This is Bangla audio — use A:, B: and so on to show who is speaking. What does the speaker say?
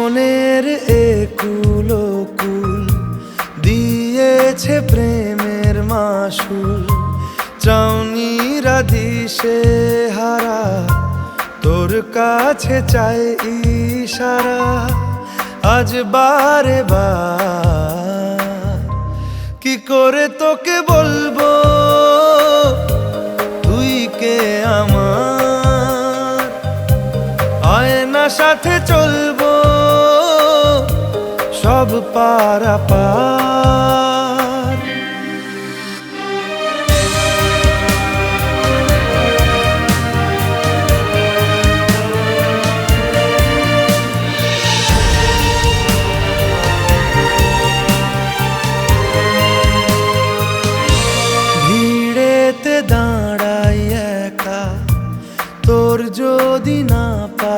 A: মনের একুল কুল দিয়েছে প্রেমের মাসুল। চাউনিরা দিশে হারা তোর কাছে চাই ইশারা। আজ বারে বার কি করে তোকে বলবো তুই কে আমার। আয়না সাথে চলবো সব পারাপার।